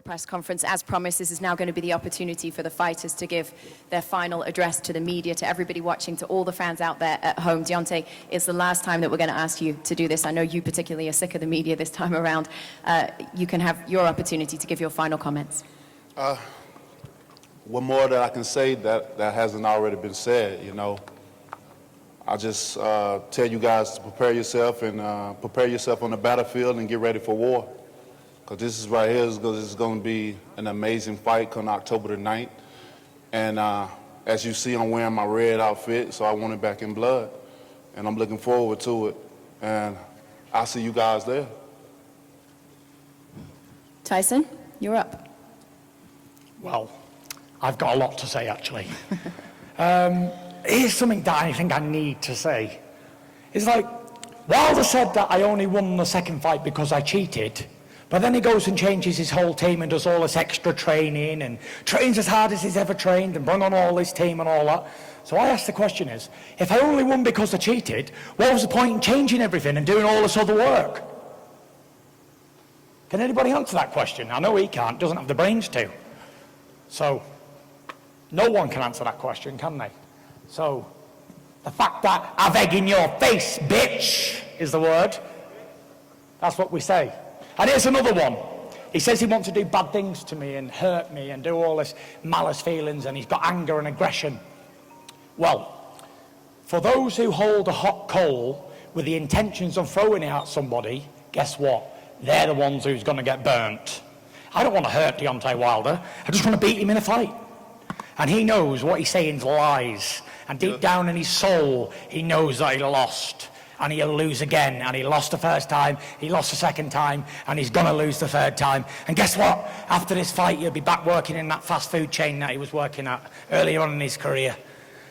press conference. As promised, this is now going to be the opportunity for the fighters to give their final address to the media, to everybody watching, to all the fans out there at home. Deontay, it's the last time that we're going to ask you to do this. I know you particularly are sick of the media this time around. You can have your opportunity to give your final comments. What more that I can say that hasn't already been said, you know? I just tell you guys to prepare yourself and prepare yourself on the battlefield and get ready for war. Because this is right here, this is going to be an amazing fight come October the 9th. And as you see, I'm wearing my red outfit, so I want it back in blood. And I'm looking forward to it. And I'll see you guys there. Tyson, you're up. Well, I've got a lot to say, actually. Here's something that I think I need to say. It's like, Wilder said that I only won the second fight because I cheated, but then he goes and changes his whole team and does all this extra training and trains as hard as he's ever trained and bring on all this team and all that. So I ask the question is, if I only won because I cheated, what was the point in changing everything and doing all this other work? Can anybody answer that question? I know he can't, doesn't have the brains to. So, no one can answer that question, can they? So, the fact that I've egg in your face, bitch, is the word. That's what we say. And here's another one. He says he wants to do bad things to me and hurt me and do all this malice feelings, and he's got anger and aggression. Well, for those who hold a hot coal with the intentions of throwing it at somebody, guess what? They're the ones who's going to get burnt. I don't want to hurt Deontay Wilder. I just want to beat him in a fight. And he knows what he's saying is lies. And deep down in his soul, he knows that he lost. And he'll lose again. And he lost the first time, he lost the second time, and he's going to lose the third time. And guess what? After this fight, he'll be back working in that fast food chain that he was working at earlier on in his career.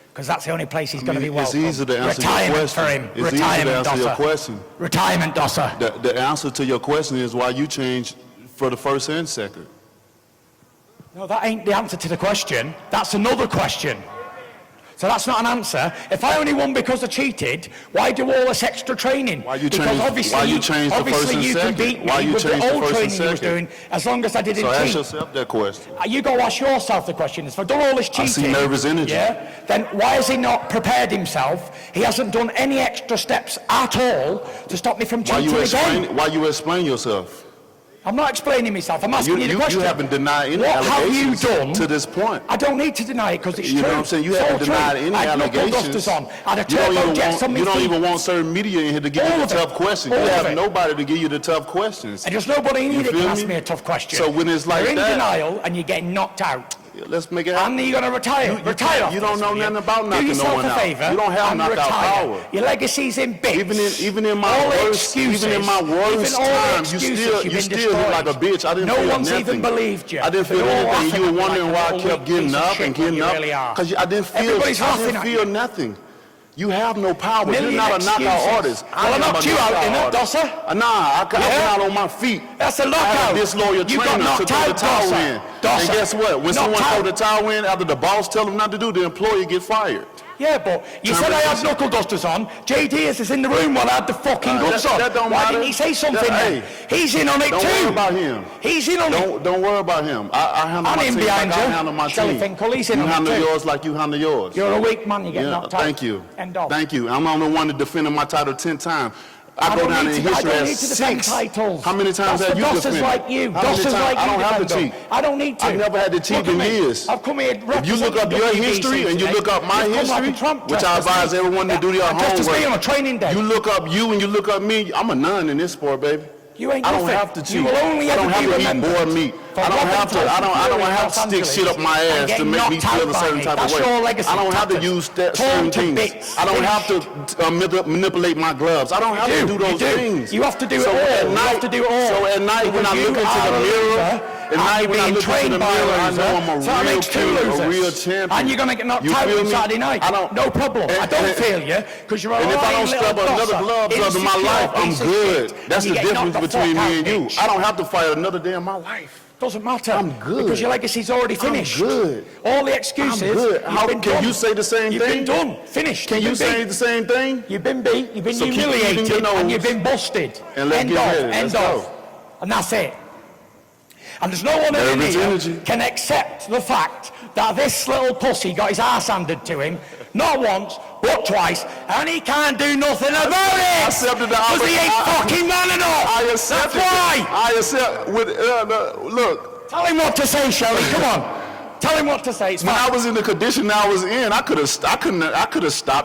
Because that's the only place he's going to be welcome. It's easy to answer your question. For him. It's easy to answer your question. Retirement, Dosser. The answer to your question is why you changed for the first and second. No, that ain't the answer to the question. That's another question. So that's not an answer. If I only won because I cheated, why do all this extra training? Why you change the first and second? Can beat me with the old training you was doing as long as I didn't cheat. So ask yourself that question. You go ask yourself the question. If I've done all this cheating, I see nervous energy. Yeah, then why has he not prepared himself? He hasn't done any extra steps at all to stop me from cheating again. Why you explain yourself? I'm not explaining myself. I'm asking you the question. You haven't denied any allegations to this point. I don't need to deny it because it's true. You know what I'm saying? You haven't denied any allegations. You don't even want certain media in here to give you the tough questions. You have nobody to give you the tough questions. And there's nobody in here that can ask me a tough question. So when it's like that, you're in denial and you're getting knocked out. Let's make it happen. And you're going to retire. Retire. You don't know nothing about knocking no one out. You don't have knockout power. Your legacy's in bits. Even in my worst times, you still look like a bitch. I didn't feel nothing. No one's even believed you. I didn't feel anything. You were wondering why I kept getting up and getting up. Because I didn't feel nothing. You have no power. You're not a knockout artist. Well, I knocked you out, innit, Dosser? Nah, I got out on my feet. That's a knockout. I had a disloyal trainer to throw the towel in. And guess what? When someone throw the towel in, after the boss tell them not to do, the employee get fired. Yeah, but you said I had knuckle dusters on. JD is in the room while I had the fucking gloves on. Why didn't he say something then? He's in on it too. Don't worry about him. He's in on it. Don't worry about him. I handle my team like I handle my team. You handle yours like you handle yours. You're a weak man. You get knocked out. Thank you. Thank you. I'm the one that defended my title 10 times. I go down in history as 6. How many times have you defended? Like you. I don't have to cheat. I don't need to. I never had to cheat in years. I've come here. If you look up your history and you look up my history, which I advise everyone to do their homework. On a training day. You look up you and you look up me. I'm a nun in this sport, baby. You ain't I don't have to cheat. You will only I don't have to eat board meat. I don't have to stick shit up my ass to make me feel a certain type of way. I don't have to use certain things. I don't have to manipulate my gloves. I don't have to do those things. You have to do it all. You have to do it all. So at night when I look into the mirror, I know I'm a real champion. And you're going to get knocked out on Saturday night. No problem. I don't feel you because you're a lying little And if I don't step another glove up in my life, I'm good. That's the difference between me and you. I don't have to fight another day in my life. Doesn't matter. I'm good. Because your legacy's already finished. I'm good. All the excuses. I'm good. How can you say the same thing? You've been done. Finished. Can you say the same thing? You've been beat. You've been humiliated. And you've been busted. And let's get ready. End of. And that's it. And there's no one in Nervous here energy. can accept the fact that this little pussy got his ass handed to him, not once, but twice, and he can't do nothing about it! I accepted the Because he ain't opportunity. fucking man enough! I accepted That's why! it. I accept with look. Tell him what to say, Shelly, come on. Tell him what to say. It's When fine. I was in the condition I was in, I could have stopped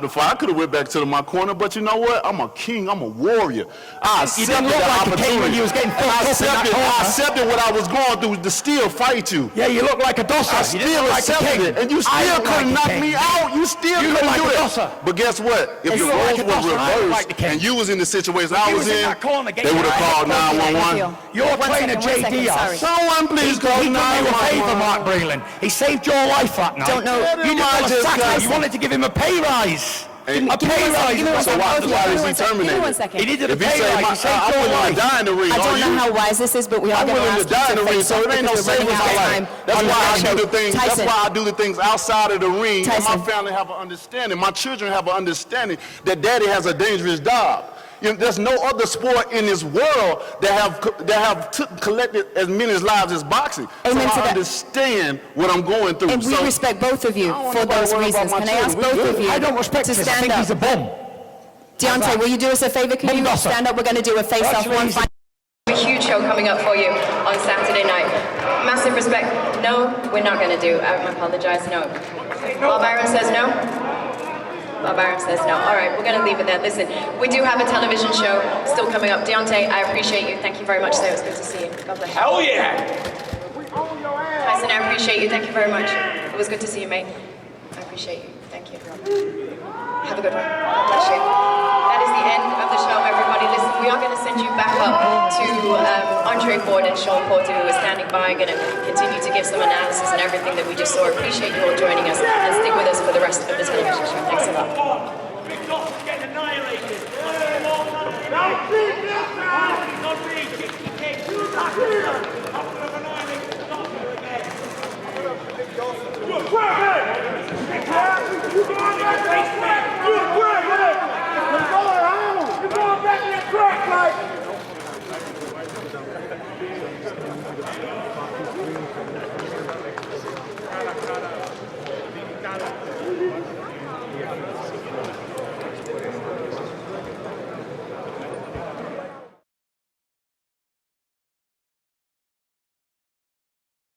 the fight. I could have went back to my corner, but you know what? I'm a king. I'm a warrior. I You didn't accepted look the like a king opportunity. when you was getting And fucked I up in that accepted. corner. I accepted what I was going through to still fight you. Yeah, you look like a dosser. I You didn't still look like a accepted king. it, and you I still look couldn't like a knock king. me out. You still You look couldn't like do a it. dosser. But guess what? If You the look like roles a were dosser, I look like reversed the king. and you was in the situation If I you was was in in, that corner they getting would have your called head broken, 911. Your One trainer, second, JD, sorry. Someone please he call done you a favour, 911. Mark Breland. He saved your life that night. Don't know. You didn't want to Just sack him. Tyson. You wanted to give him a pay rise. Hey, A Give me pay one second, rise. give me one So second. why Both of you, is give me he one second, give me terminated? one second. He needed a If he pay say, rise. He saved I'm your willing to life. die in the ring, I are don't know you? how wise this is, but we are I'm going to willing ask to die in you the to ring, face so off it ain't no because we're saving running my out of life. time That's on the why I next show. do the things. That's Tyson. why I do the things outside of the ring, and my Tyson. family have an understanding. My children have an understanding that Daddy has a dangerous job. You know, there's no other sport in this world that have collected as many lives as boxing. Amen so to I that. understand what I'm going through. And we So respect both of you I don't for want nobody those to worry reasons. about my Can I ask children. We both of good. you I don't respect to him. I stand think up? he's a bum. Deontay, will you do us a favor? Can you Bum stand up? We're going to do a face-off. Actually, One he's a- final. A huge show coming up for you on Saturday night. Massive respect. No, we're not going to do. I apologize. No. Bob Aaron says no. Bob Aaron says no. All right, we're going to leave it there. Listen, we do have a television show still coming up. Deontay, I appreciate you. Thank you very much, sir. It was good to see you. God bless you. Hell yeah. Tyson, I appreciate you. Thank you very much. It was good to see you, mate. I appreciate you. Thank you. Have a good one. God bless you. That is the end of the show, everybody. Listen, we are going to send you back up to Andre Ford and Sean Porter, who are standing by, going to continue to give some analysis and everything that we just saw. Appreciate you all joining us, and stick with us for the rest of the television show. Thanks a lot.